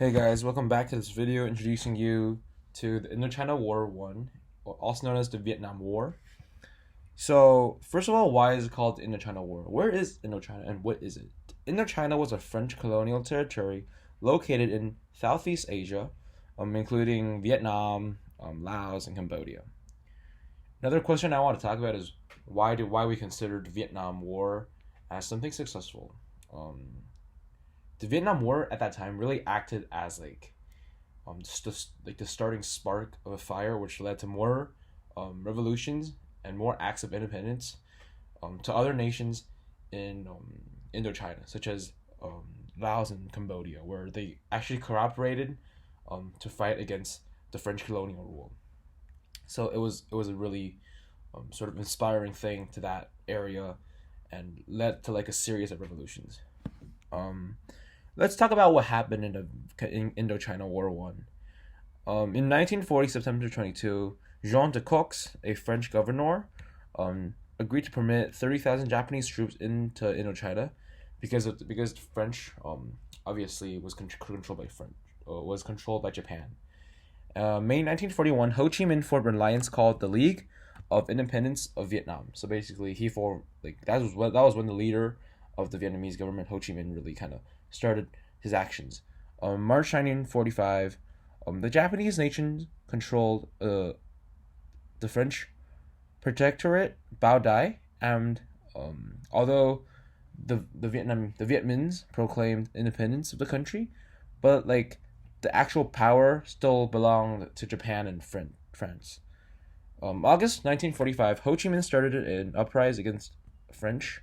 Hey guys, welcome back to this video introducing you to the IndoChina War 1, also known as the Vietnam War. So, first of all, why is it called the Indochina War? Where is Indochina and what is it? Indochina was a French colonial territory located in Southeast Asia, including Vietnam, Laos, and Cambodia. Another question I want to talk about is why we considered the Vietnam War as something successful. Um, the Vietnam War at that time really acted as the starting spark of a fire, which led to more revolutions and more acts of independence to other nations in Indochina, such as Laos and Cambodia, where they actually cooperated to fight against the French colonial rule. So it was a really sort of inspiring thing to that area, and led to like a series of revolutions. Um, let's talk about what happened in Indochina War One. In 1940, September 22, Jean de Cox, a French governor, agreed to permit 30,000 Japanese troops into Indochina because the French obviously was controlled by Japan. May 1941, Ho Chi Minh formed an alliance called the League of Independence of Vietnam. So basically, he formed that was when the leader of the Vietnamese government, Ho Chi Minh, really kind of started his actions. March 1945, the Japanese nation controlled the French protectorate Bao Dai, and although the Viet Minhs proclaimed independence of the country, but like the actual power still belonged to Japan and France. August 1945, Ho Chi Minh started an uprising against the French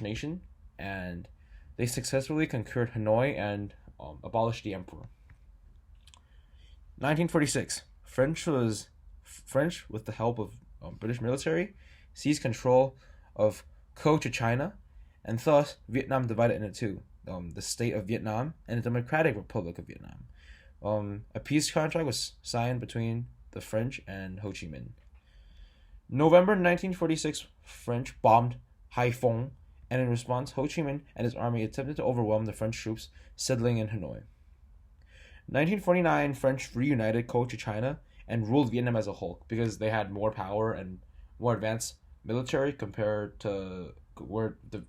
nation, and they successfully conquered Hanoi and abolished the emperor. 1946, French, with the help of British military, seized control of China, and thus Vietnam divided into two: the state of Vietnam and the Democratic Republic of Vietnam. A peace contract was signed between the French and Ho Chi Minh. November 1946, French bombed Haiphong, and in response, Ho Chi Minh and his army attempted to overwhelm the French troops settling in Hanoi. 1949, French reunited China and ruled Vietnam as a whole because they had more power and more advanced military compared to where the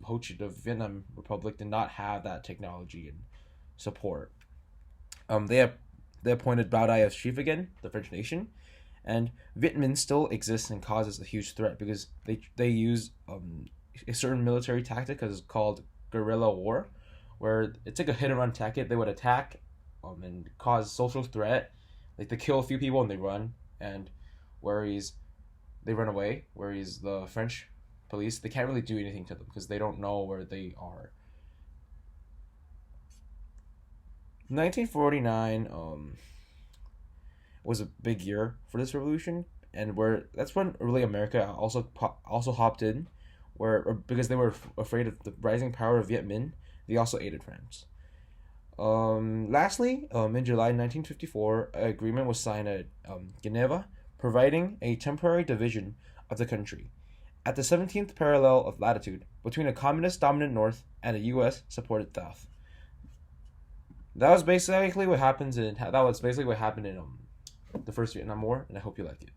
Vietnam Republic did not have that technology and support. They appointed Bao Dai as chief again, the French nation, and Viet Minh still exists and causes a huge threat because they use a certain military tactic that is called guerrilla war, where it's like a hit and run tactic. They would attack and cause social threat, like they kill a few people and they run, and whereas they run away, whereas the French police, they can't really do anything to them because they don't know where they are. 1949 was a big year for this revolution, and that's when really America also hopped in, because they were afraid of the rising power of Viet Minh, they also aided France. Lastly, in July 1954, an agreement was signed at Geneva, providing a temporary division of the country at the 17th parallel of latitude between a communist-dominant North and a U.S.-supported South. That was basically what happened in the First Vietnam War, and I hope you like it.